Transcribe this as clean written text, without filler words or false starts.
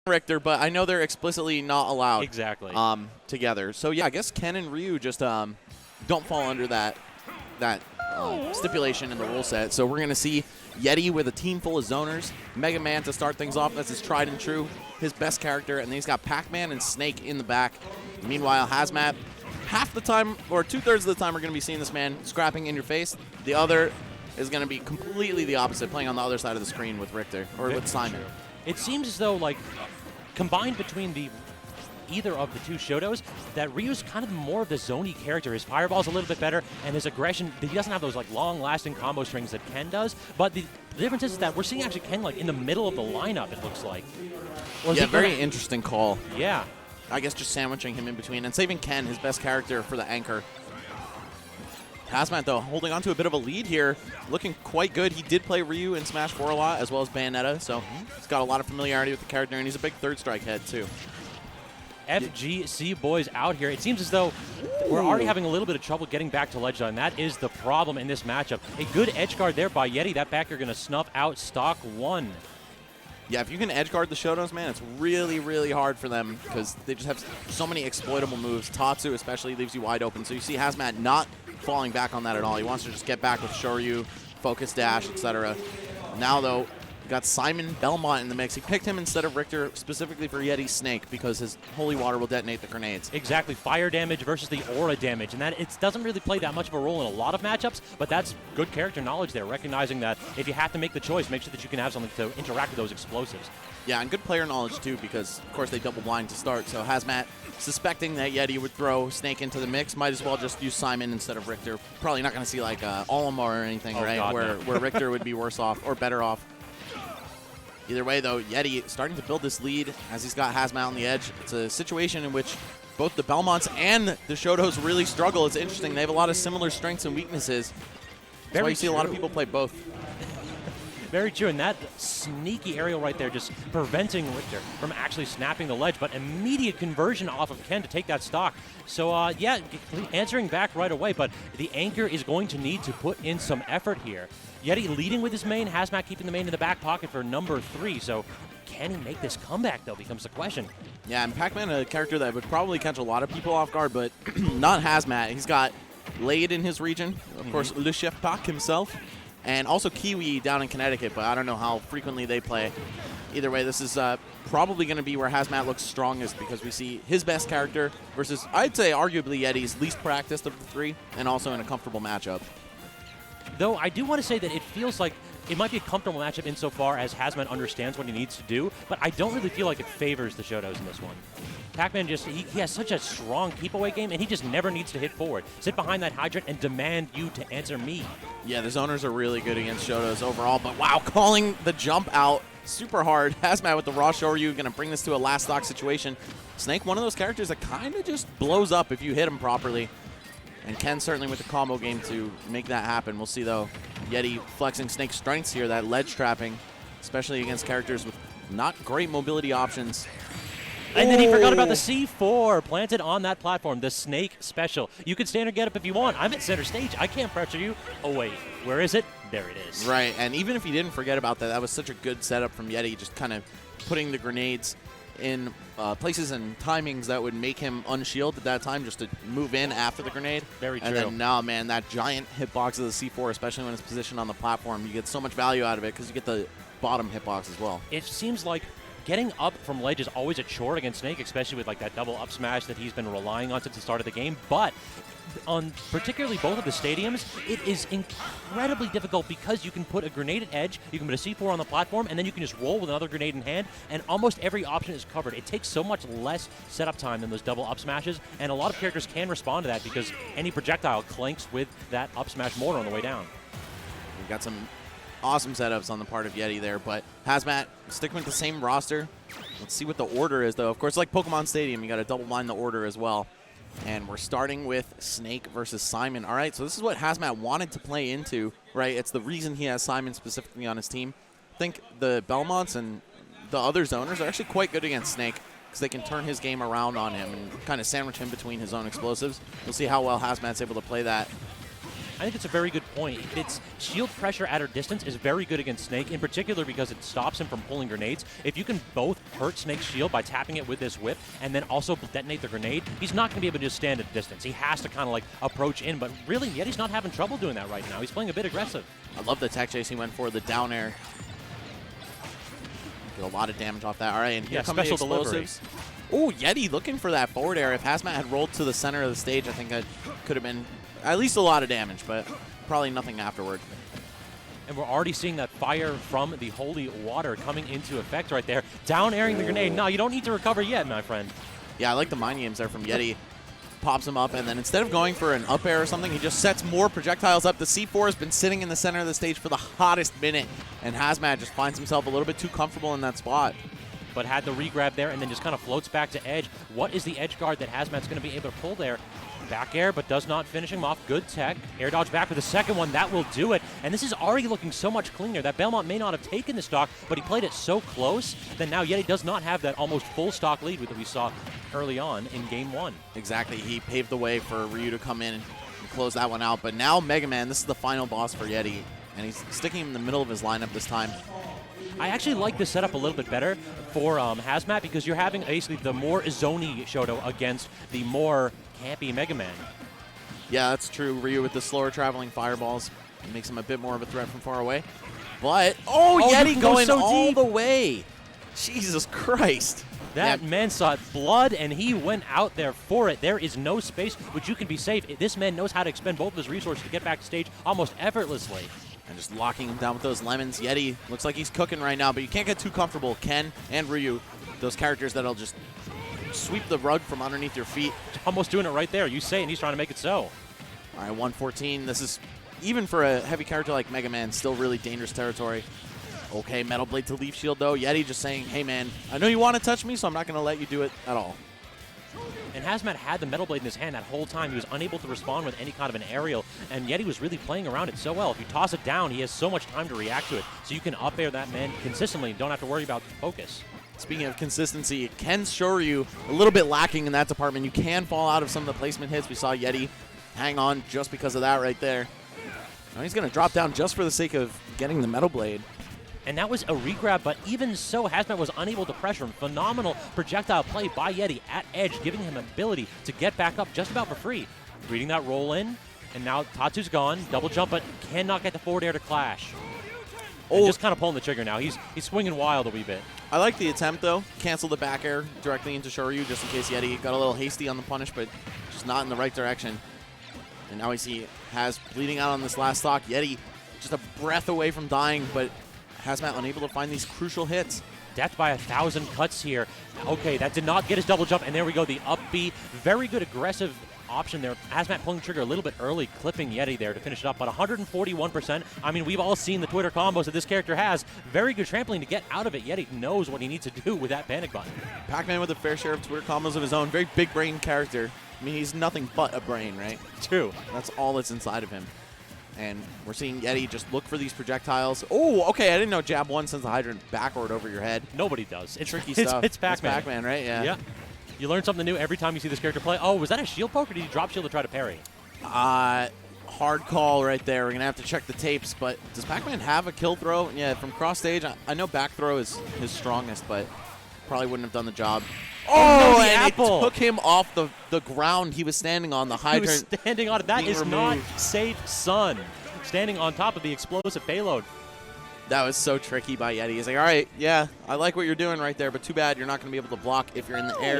Richter, but I know they're explicitly not allowed. Exactly. Together. So yeah, I guess Ken and Ryu just don't fall under that stipulation in the rule set. So we're gonna see Yeti with a team full of zoners, Mega Man to start things off. That's his tried and true, his best character, and then he's got Pac-Man and Snake in the back. Meanwhile, Hazmatt, half the time or 2/3 of the time we're gonna be seeing this man scrapping in your face. The other is gonna be completely the opposite, playing on the other side of the screen with Richter or with Simon. It seems as though, like, combined between either of the two Shotos, that Ryu's kind of more of the zony character. His fireball's a little bit better, and his aggression, he doesn't have those like long-lasting combo strings that Ken does. But the difference is that we're seeing actually Ken like in the middle of the lineup, it looks like. Yeah, very interesting call. Yeah. I guess just sandwiching him in between and saving Ken, his best character, for the anchor. Hazmatt, though, holding on to a bit of a lead here, looking quite good. He did play Ryu in Smash 4 a lot, as well as Bayonetta, so he's got a lot of familiarity with the character, and he's a big third strike head, too. FGC boys out here. It seems as though we're already having a little bit of trouble getting back to ledge, and that is the problem in this matchup. A good edge guard there by Yeti. That back you're going to snuff out stock one. Yeah, if you can edge guard the Shotos, man, it's really, really hard for them because they just have so many exploitable moves. Tatsu especially leaves you wide open. So you see Hazmatt not falling back on that at all. He wants to just get back with Shoryu, focus dash, etc. Now, though, got Simon Belmont in the mix. He picked him instead of Richter specifically for Yeti's Snake because his holy water will detonate the grenades. Exactly. Fire damage versus the aura damage. And that it doesn't really play that much of a role in a lot of matchups, but that's good character knowledge there, recognizing that if you have to make the choice, make sure that you can have something to interact with those explosives. Yeah, and good player knowledge, too, because, of course, they double blind to start. So Hazmatt, suspecting that Yeti would throw Snake into the mix, might as well just use Simon instead of Richter. Probably not going to see, like, Olimar or anything, right? God, where Richter would be worse off or better off. Either way, though, Yeti starting to build this lead as he's got Hazmatt on the edge. It's a situation in which both the Belmonts and the Shotos really struggle. It's interesting. They have a lot of similar strengths and weaknesses. That's why you see a lot of people play both. Very true, and that sneaky aerial right there just preventing Richter from actually snapping the ledge, but immediate conversion off of Ken to take that stock. So, yeah, answering back right away, but the anchor is going to need to put in some effort here. Yeti leading with his main, Hazmatt keeping the main in the back pocket for number 3, so can he make this comeback, though, becomes the question. Yeah, and Pac-Man, a character that would probably catch a lot of people off guard, but not Hazmatt. He's got Laid in his region, of course, Le Chef Pac himself, and also Kiwi down in Connecticut, but I don't know how frequently they play. Either way, this is probably going to be where Hazmatt looks strongest because we see his best character versus, I'd say, arguably Yeti's least practiced of the 3, and also in a comfortable matchup. Though I do want to say that it feels like it might be a comfortable matchup insofar as Hazmatt understands what he needs to do, but I don't really feel like it favors the Shotos in this one. Pac-Man just, he has such a strong keep-away game, and he just never needs to hit forward. Sit behind that hydrant and demand you to answer me. Yeah, the zoners are really good against Shotos overall, but wow, calling the jump out super hard. Hazmatt with the raw Shoryu going to bring this to a last stock situation. Snake, one of those characters that kind of just blows up if you hit him properly. And Ken certainly with the combo game to make that happen. We'll see, though, Yeti flexing Snake's strengths here, that ledge trapping, especially against characters with not great mobility options. And then he forgot about the C4 planted on that platform, the Snake special. You can stand or get up if you want. I'm at center stage. I can't pressure you. Oh, wait. Where is it? There it is. Right, and even if he didn't forget about that, that was such a good setup from Yeti, just kind of putting the grenades in places and timings that would make him unshield at that time just to move in after the grenade. Very true. And then now, man, that giant hitbox of the C4, especially when it's positioned on the platform, you get so much value out of it because you get the bottom hitbox as well. It seems like getting up from ledge is always a chore against Snake, especially with like that double up smash that he's been relying on since the start of the game. But on particularly both of the stadiums, it is incredibly difficult because you can put a grenade at edge, you can put a C4 on the platform, and then you can just roll with another grenade in hand, and almost every option is covered. It takes so much less setup time than those double up smashes, and a lot of characters can respond to that because any projectile clanks with that up smash mortar on the way down. We've got some awesome setups on the part of Yeti there, but Hazmatt sticking with the same roster. Let's see what the order is, though. Of course, like Pokemon Stadium, you got to double blind the order as well. And we're starting with Snake versus Simon. All right, so this is what Hazmatt wanted to play into, right? It's the reason he has Simon specifically on his team. I think the Belmonts and the other zoners are actually quite good against Snake because they can turn his game around on him and kind of sandwich him between his own explosives. We'll see how well Hazmatt's able to play that. I think it's a very good point. Its shield pressure at her distance is very good against Snake, in particular because it stops him from pulling grenades. If you can both hurt Snake's shield by tapping it with this whip and then also detonate the grenade, he's not going to be able to just stand at a distance. He has to kind of like approach in, but really, Yeti's not having trouble doing that right now. He's playing a bit aggressive. I love the tech chase he went for, the down air. Get a lot of damage off that. All right, and here come the explosives. Oh, Yeti looking for that forward air. If Hazmatt had rolled to the center of the stage, I think that could have been at least a lot of damage, but probably nothing afterward. And we're already seeing that fire from the holy water coming into effect right there. Down airing the grenade. No, you don't need to recover yet, my friend. Yeah, I like the mind games there from Yeti. Pops him up, and then instead of going for an up air or something, he just sets more projectiles up. The C4 has been sitting in the center of the stage for the hottest minute, and Hazmatt just finds himself a little bit too comfortable in that spot. But had the regrab there and then just kind of floats back to edge. What is the edge guard that Hazmatt's going to be able to pull there? Back air, but does not finish him off. Good tech. Air dodge back with the second one. That will do it. And this is already looking so much cleaner. That Belmont may not have taken the stock, but he played it so close that now Yeti does not have that almost full stock lead that we saw early on in Game 1. Exactly. He paved the way for Ryu to come in and close that one out. But now Mega Man, this is the final boss for Yeti, and he's sticking him in the middle of his lineup this time. I actually like this setup a little bit better for Hazmatt because you're having basically the more zony Shoto against the more campy Mega Man. Yeah, that's true. Ryu with the slower traveling fireballs makes him a bit more of a threat from far away. But, Yeti going so all deep. The way. Jesus Christ. That man sought blood, and he went out there for it. There is no space which you can be safe. This man knows how to expend both of his resources to get back to stage almost effortlessly. And just locking him down with those lemons. Yeti looks like he's cooking right now, but you can't get too comfortable. Ken and Ryu, those characters that'll just sweep the rug from underneath your feet. Almost doing it right there. You say it, and he's trying to make it so. All right, 114. This is, even for a heavy character like Mega Man, still really dangerous territory. Okay, Metal Blade to Leaf Shield, though. Yeti just saying, hey, man, I know you want to touch me, so I'm not going to let you do it at all. And Hazmatt had the Metal Blade in his hand that whole time. He was unable to respond with any kind of an aerial, and Yeti was really playing around it so well. If you toss it down, he has so much time to react to it, so you can up air that man consistently and don't have to worry about focus. Speaking of consistency, Ken Shoryu a little bit lacking in that department. You can fall out of some of the placement hits. We saw Yeti hang on just because of that right there. Now he's going to drop down just for the sake of getting the Metal Blade. And that was a regrab, but even so, Hazmatt was unable to pressure him. Phenomenal projectile play by Yeti at edge, giving him ability to get back up just about for free. Reading that roll in, and now Tatsu's gone. Double jump, but cannot get the forward air to clash. And just kind of pulling the trigger now. He's swinging wild a wee bit. I like the attempt, though. Cancel the back air directly into Shoryu, just in case Yeti got a little hasty on the punish, but just not in the right direction. And now we see Haz bleeding out on this last stock. Yeti just a breath away from dying, but Hazmatt unable to find these crucial hits. Death by 1,000 cuts here. Okay, that did not get his double jump, and there we go, the up B. Very good aggressive option there. Hazmatt pulling the trigger a little bit early, clipping Yeti there to finish it up, but 141%. I mean, we've all seen the Twitter combos that this character has. Very good trampoline to get out of it. Yeti knows what he needs to do with that panic button. Pac-Man with a fair share of Twitter combos of his own. Very big brain character. I mean, he's nothing but a brain, right? True. That's all that's inside of him. And we're seeing Yeti just look for these projectiles. Oh, okay, I didn't know jab one sends the hydrant backward over your head. Nobody does. It's tricky stuff. It's Pac-Man. It's Pac-Man, right? Yeah. Yeah. You learn something new every time you see this character play. Oh, was that a shield poke, or did he drop shield to try to parry? Hard call right there. We're going to have to check the tapes, but does Pac-Man have a kill throw? Yeah, from cross stage, I know back throw is his strongest, but probably wouldn't have done the job. Oh, no, and apple. It took him off the ground he was standing on, the hydrant. He was standing on it. That is not safe, son. Standing on top of the explosive payload. That was so tricky by Yeti. He's like, all right, yeah, I like what you're doing right there, but too bad you're not going to be able to block if you're in the air.